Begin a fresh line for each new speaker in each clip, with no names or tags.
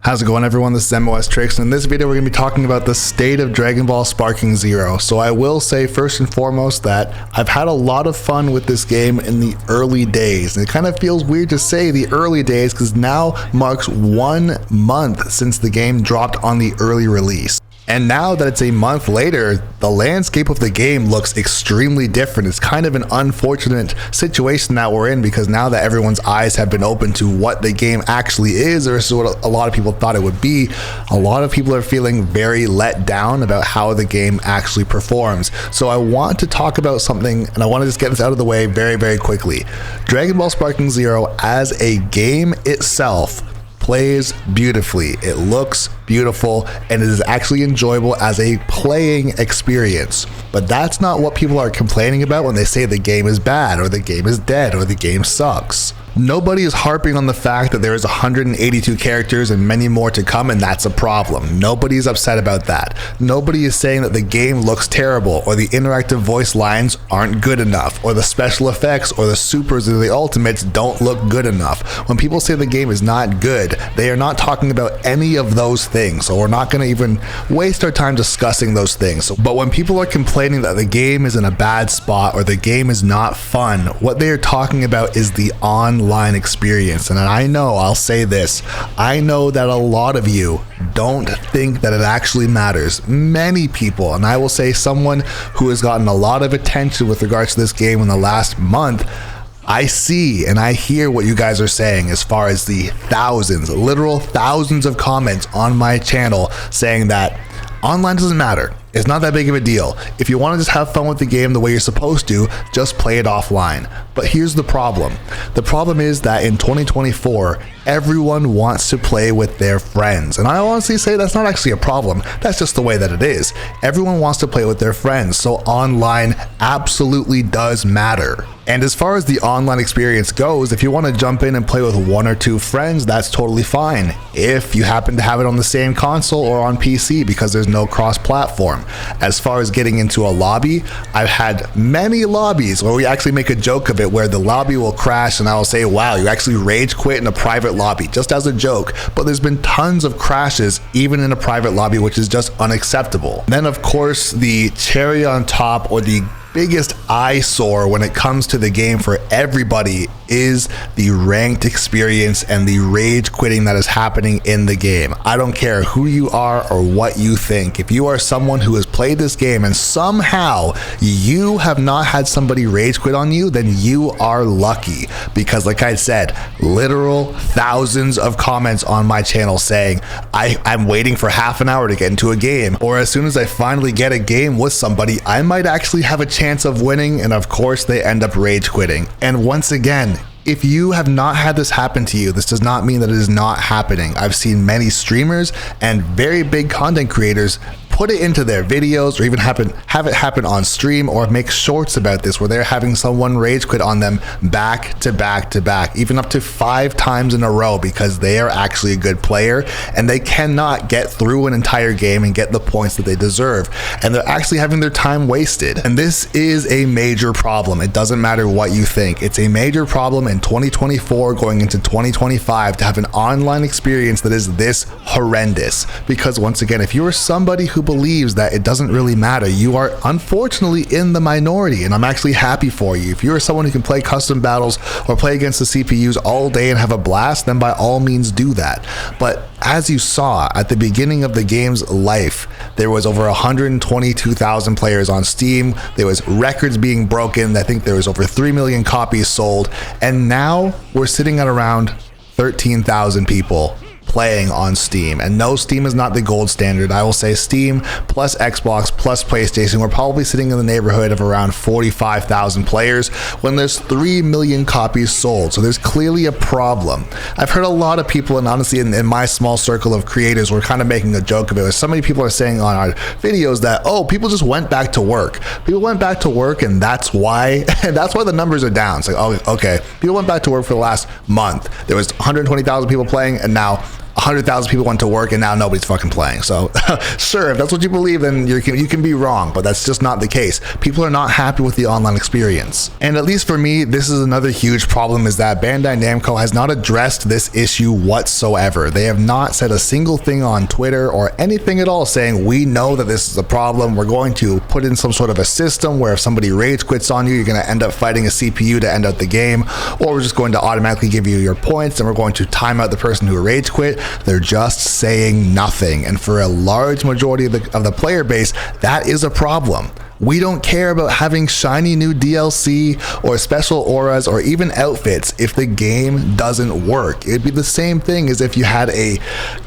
How's it going, everyone? This is MOS Tricks, and in this video we're going to be talking about the state of Dragon Ball Sparking Zero. So I will say first and foremost that I've had a lot of fun with this game in the early days. And it kind of feels weird to say the early days because now marks 1 month since the game dropped on the early release. And now that it's a month later, the landscape of the game looks extremely different. It's kind of an unfortunate situation that we're in because now that everyone's eyes have been opened to what the game actually is, or this is what a lot of people thought it would be, a lot of people are feeling very let down about how the game actually performs. So I want to talk about something, and I want to just get this out of the way very, very quickly. Dragon Ball Sparking Zero as a game itself plays beautifully. It looks beautiful and it is actually enjoyable as a playing experience. But that's not what people are complaining about when they say the game is bad or the game is dead or the game sucks. Nobody is harping on the fact that there is 182 characters and many more to come, and that's a problem. Nobody's upset about that. Nobody is saying that the game looks terrible or the interactive voice lines aren't good enough or the special effects or the supers or the ultimates don't look good enough. When people say the game is not good, they are not talking about any of those things, so we're not going to even waste our time discussing those things. But when people are complaining that the game is in a bad spot or the game is not fun, what they are talking about is the online experience. And I know, I'll say this, I know that a lot of you don't think that it actually matters. Many people, and I will say someone who has gotten a lot of attention with regards to this game in the last month, I see and I hear what you guys are saying as far as the thousands, literal thousands of comments on my channel saying that online doesn't matter. It's not that big of a deal. If you want to just have fun with the game the way you're supposed to, just play it offline. But here's the problem. The problem is that in 2024, everyone wants to play with their friends. And I honestly say that's not actually a problem. That's just the way that it is. Everyone wants to play with their friends, so online absolutely does matter. And as far as the online experience goes, if you want to jump in and play with 1 or 2 friends, that's totally fine. If you happen to have it on the same console or on PC because there's no cross-platform. As far as getting into a lobby, I've had many lobbies where we actually make a joke of it where the lobby will crash and I will say, wow, you actually rage quit in a private lobby, just as a joke. But there's been tons of crashes even in a private lobby, which is just unacceptable. Then of course the cherry on top, or the biggest eyesore when it comes to the game for everybody, is the ranked experience and the rage quitting that is happening in the game. I don't care who you are or what you think. If you are someone who has played this game and somehow you have not had somebody rage quit on you, then you are lucky, because like I said, literal thousands of comments on my channel saying I'm waiting for half an hour to get into a game, or as soon as I finally get a game with somebody, I might actually have a chance of winning, and of course they end up rage quitting. And once again, if you have not had this happen to you, this does not mean that it is not happening. I've seen many streamers and very big content creators put it into their videos, or even have it happen on stream, or make shorts about this where they're having someone rage quit on them back to back to back, even up to 5 times in a row, because they are actually a good player and they cannot get through an entire game and get the points that they deserve, and they're actually having their time wasted. And this is a major problem. It doesn't matter what you think. It's a major problem in 2024 going into 2025 to have an online experience that is this horrendous, because once again, if you're somebody who believes that it doesn't really matter, you are unfortunately in the minority, and I'm actually happy for you. If you're someone who can play custom battles or play against the CPUs all day and have a blast, then by all means do that. But as you saw at the beginning of the game's life, there was over 122,000 players on Steam. There was records being broken. I think there was over 3 million copies sold, and now we're sitting at around 13,000 people playing on Steam. And no, Steam is not the gold standard. I will say Steam plus Xbox plus PlayStation, we're probably sitting in the neighborhood of around 45,000 players when there's 3 million copies sold. So there's clearly a problem. I've heard a lot of people, and honestly in my small circle of creators, we're kind of making a joke of it. So many people are saying on our videos that, oh, people just went back to work. People went back to work and that's why the numbers are down. It's like, oh, okay, people went back to work for the last month. There was 120,000 people playing, and now 100,000 people went to work and now nobody's fucking playing. So sure, if that's what you believe, then you can be wrong, but that's just not the case. People are not happy with the online experience. And at least for me, this is another huge problem, is that Bandai Namco has not addressed this issue whatsoever. They have not said a single thing on Twitter or anything at all saying, we know that this is a problem. We're going to put in some sort of a system where if somebody rage quits on you, you're going to end up fighting a CPU to end out the game, or we're just going to automatically give you your points and we're going to time out the person who rage quit. They're just saying nothing. And for a large majority of the player base, that is a problem. We don't care about having shiny new DLC or special auras or even outfits if the game doesn't work. It'd be the same thing as if you had a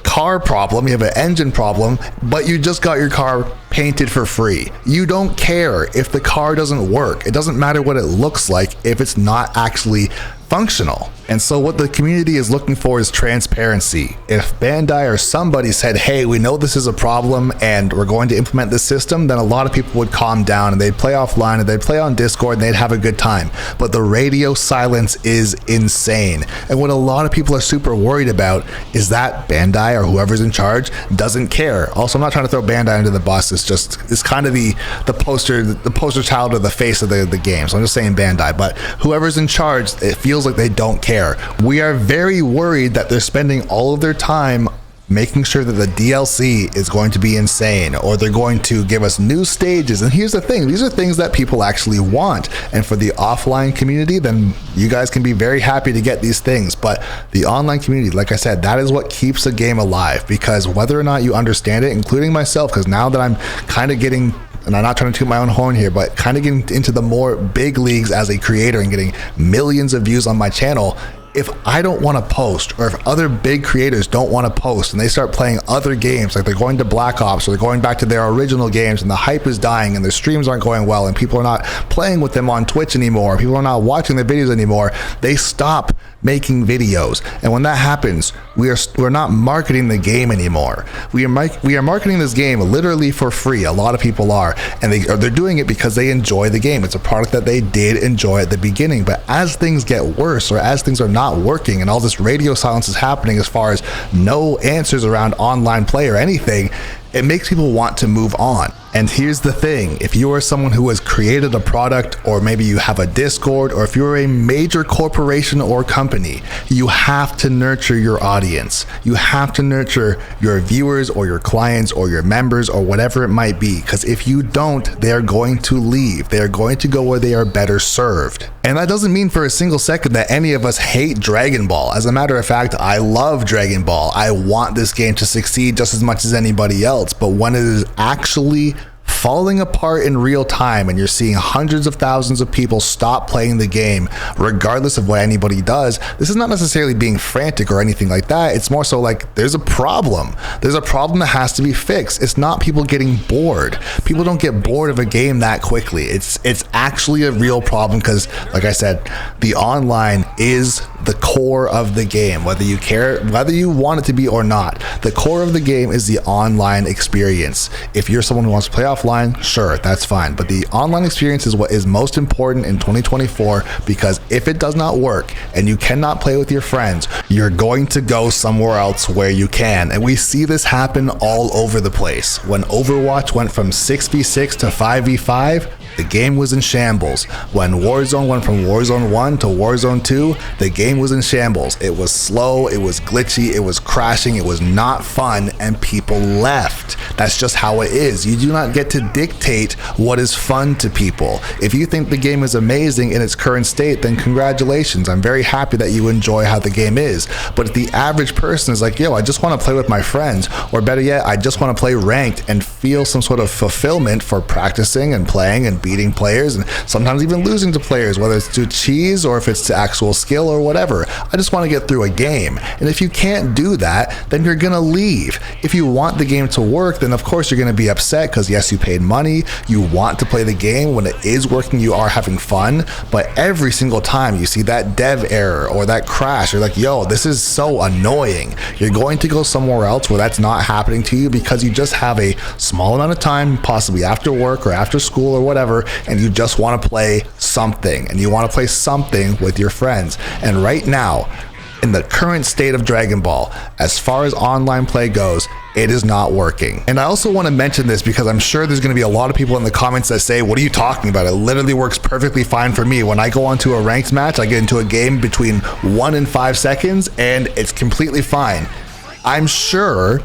car problem, you have an engine problem, but you just got your car painted for free. You don't care if the car doesn't work. It doesn't matter what it looks like if it's not actually functional. And so what the community is looking for is transparency. If Bandai or somebody said, hey, we know this is a problem and we're going to implement this system, then a lot of people would calm down and they'd play offline and they'd play on Discord and they'd have a good time. But the radio silence is insane. And what a lot of people are super worried about is that Bandai or whoever's in charge doesn't care. Also, I'm not trying to throw Bandai under the bus. It's kind of the poster child or the face of the game. So I'm just saying Bandai, but whoever's in charge, it feels like they don't care. We are very worried that they're spending all of their time making sure that the DLC is going to be insane, or they're going to give us new stages. And here's the thing, these are things that people actually want. And for the offline community, then you guys can be very happy to get these things. But the online community, like I said, that is what keeps a game alive, because whether or not you understand it, including myself, because now that I'm kind of getting, and I'm not trying to toot my own horn here, but kind of getting into the more big leagues as a creator and getting millions of views on my channel, if I don't want to post, or if other big creators don't want to post and they start playing other games, like they're going to Black Ops or they're going back to their original games and the hype is dying and their streams aren't going well and people are not playing with them on Twitch anymore, people are not watching their videos anymore, they stop making videos. And when that happens, we're not marketing the game anymore. We are marketing this game literally for free. A lot of people are, and they're doing it because they enjoy the game. It's a product that they did enjoy at the beginning. But as things get worse, or as things are not working and all this radio silence is happening as far as no answers around online play or anything, it makes people want to move on. And here's the thing, if you are someone who has created a product, or maybe you have a Discord, or if you're a major corporation or company, you have to nurture your audience. You have to nurture your viewers or your clients or your members or whatever it might be, because if you don't, they are going to leave. They are going to go where they are better served. And that doesn't mean for a single second that any of us hate Dragon Ball. As a matter of fact, I love Dragon Ball. I want this game to succeed just as much as anybody else. But when it is actually falling apart in real time and you're seeing hundreds of thousands of people stop playing the game regardless of what anybody does, this is not necessarily being frantic or anything like that. It's more so like there's a problem. There's a problem that has to be fixed. It's not people getting bored. People don't get bored of a game that quickly. It's actually a real problem because, like I said, the online is the core of the game. Whether you care, whether you want it to be or not, the core of the game is the online experience. If you're someone who wants to play offline, sure, that's fine. But the online experience is what is most important in 2024, because if it does not work and you cannot play with your friends, you're going to go somewhere else where you can. And we see this happen all over the place. When Overwatch went from 6v6 to 5v5, the game was in shambles. When Warzone went from Warzone 1 to Warzone 2, the game was in shambles. It was slow, it was glitchy, it was crashing, it was not fun, and people left. That's just how it is. You do not get to dictate what is fun to people. If you think the game is amazing in its current state, then congratulations. I'm very happy that you enjoy how the game is. But if the average person is like, yo, I just want to play with my friends, or better yet, I just want to play ranked and feel some sort of fulfillment for practicing and playing and beating players and sometimes even losing to players, whether it's to cheese or if it's to actual skill or whatever. I just want to get through a game. And if you can't do that, then you're gonna leave. If you want the game to work, then of course you're gonna be upset because yes, you paid money, you want to play the game. When it is working, you are having fun, but every single time you see that dev error or that crash, you're like, yo, this is so annoying. You're going to go somewhere else where that's not happening to you because you just have a small amount of time, possibly after work or after school or whatever, and you just want to play something, and you want to play something with your friends. And right now, In the current state of Dragon Ball, as far as online play goes, it is not working. And I also want to mention this because I'm sure there's going to be a lot of people in the comments that say, what are you talking about? It literally works perfectly fine for me. When I go onto a ranked match, I get into a game between 1 and 5 seconds and it's completely fine. I'm sure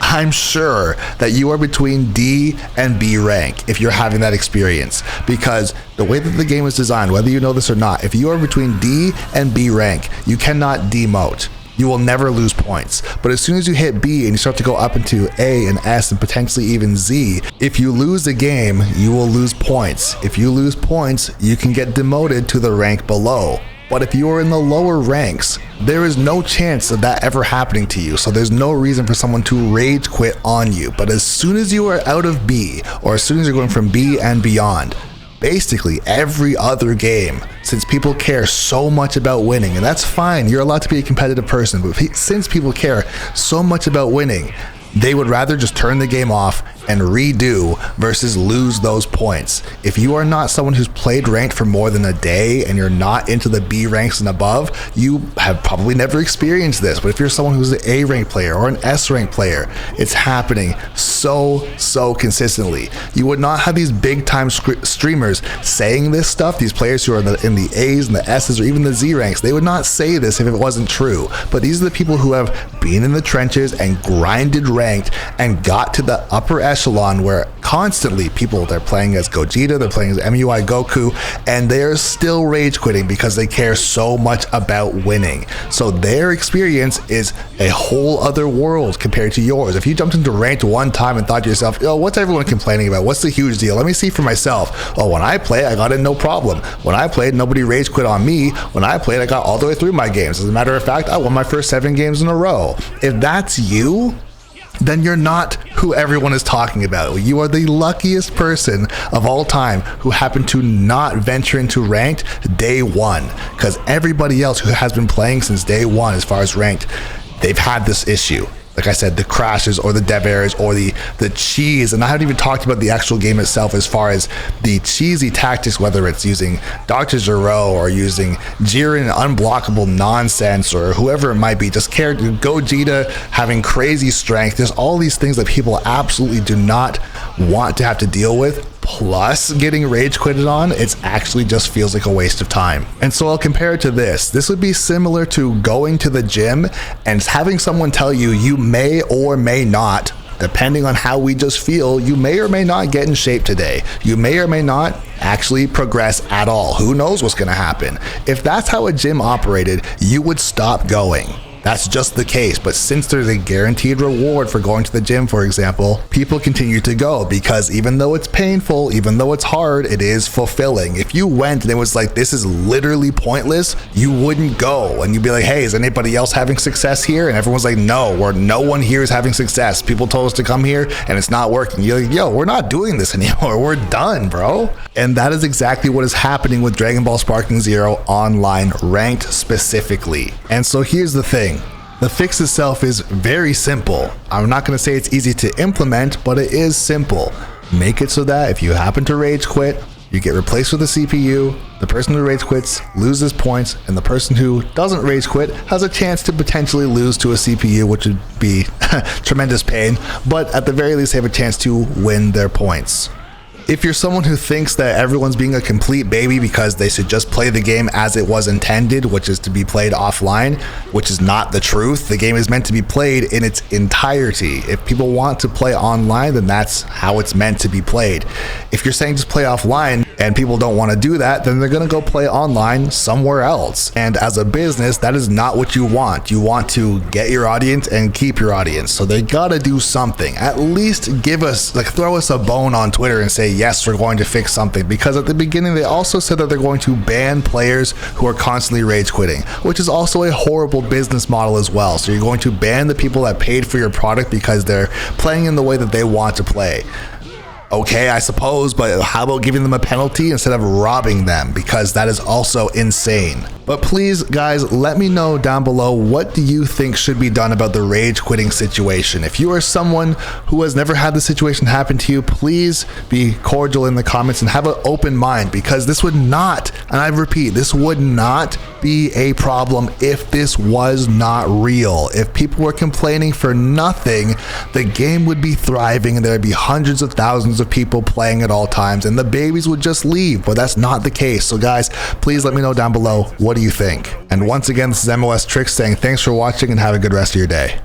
that you are between D and B rank if you're having that experience, because the way that the game is designed, whether you know this or not, if you are between D and B rank, you cannot demote. You will never lose points. But as soon as you hit B and you start to go up into A and S and potentially even Z, if you lose the game, you will lose points. If you lose points, you can get demoted to the rank below. But if you are in the lower ranks, there is no chance of that ever happening to you. So there's no reason for someone to rage quit on you. But as soon as you are out of B, or as soon as you're going from B and beyond, basically every other game, since people care so much about winning, and that's fine, you're allowed to be a competitive person, but since people care so much about winning, they would rather just turn the game off and redo versus lose those points. If you are not someone who's played ranked for more than a day and you're not into the B ranks and above, you have probably never experienced this. But if you're someone who's an A rank player or an S rank player, it's happening so consistently. You would not have these big time streamers saying this stuff. These players who are in the A's and the S's or even the Z ranks, they would not say this if it wasn't true. But these are the people who have been in the trenches and grinded ranked and got to the upper echelon where constantly they're playing as Gogeta, they're playing as MUI Goku, and they're still rage quitting because they care so much about winning. So their experience is a whole other world compared to yours. If you jumped into ranked one time and thought to yourself, oh, what's everyone complaining about? What's the huge deal? Let me see for myself. Oh, when I play, I got in no problem. When I played, nobody rage quit on me. When I played, I got all the way through my games. As a matter of fact, I won my first 7 games in a row. If that's you, then you're not who everyone is talking about. You are the luckiest person of all time who happened to not venture into ranked day one, because everybody else who has been playing since day one, as far as ranked, they've had this issue. Like I said, the crashes or the dev errors or the cheese, and I haven't even talked about the actual game itself as far as the cheesy tactics, whether it's using Dr. Gero or using Jiren unblockable nonsense or whoever it might be, just character Gogeta having crazy strength. There's all these things that people absolutely do not want to have to deal with. Plus getting rage quitted on, it actually just feels like a waste of time. And so I'll compare it to this. This would be similar to going to the gym and having someone tell you you may or may not, depending on how we just feel, you may or may not get in shape today. You may or may not actually progress at all. Who knows what's going to happen? If that's how a gym operated, you would stop going. That's just the case. But since there's a guaranteed reward for going to the gym, for example, people continue to go because even though it's painful, even though it's hard, it is fulfilling. If you went and it was like, this is literally pointless, you wouldn't go. And you'd be like, hey, is anybody else having success here? And everyone's like, no, no one here is having success. People told us to come here and it's not working. You're like, yo, we're not doing this anymore. We're done, bro. And that is exactly what is happening with Dragon Ball Sparking Zero Online Ranked specifically. And so here's the thing. The fix itself is very simple. I'm not going to say it's easy to implement, but it is simple. Make it so that if you happen to rage quit, you get replaced with a CPU, the person who rage quits loses points, and the person who doesn't rage quit has a chance to potentially lose to a CPU, which would be tremendous pain, but at the very least they have a chance to win their points. If you're someone who thinks that everyone's being a complete baby because they should just play the game as it was intended, which is to be played offline, which is not the truth. The game is meant to be played in its entirety. If people want to play online, then that's how it's meant to be played. If you're saying just play offline and people don't want to do that, then they're going to go play online somewhere else. And as a business, that is not what you want. You want to get your audience and keep your audience. So they got to do something. At least give us, throw us a bone on Twitter and say, yes, we're going to fix something, because at the beginning they also said that they're going to ban players who are constantly rage quitting, which is also a horrible business model as well. So you're going to ban the people that paid for your product because they're playing in the way that they want to play. Okay, I suppose, but how about giving them a penalty instead of robbing them? Because that is also insane. But please, guys, let me know down below, what do you think should be done about the rage quitting situation? If you are someone who has never had the situation happen to you, please be cordial in the comments and have an open mind, because this would not, and I repeat, this would not be a problem if this was not real. If people were complaining for nothing, the game would be thriving and there would be hundreds of thousands of people playing at all times and the babies would just leave, but that's not the case. So guys, please let me know down below, what do you think? And once again, this is MOS Tricks saying thanks for watching and have a good rest of your day.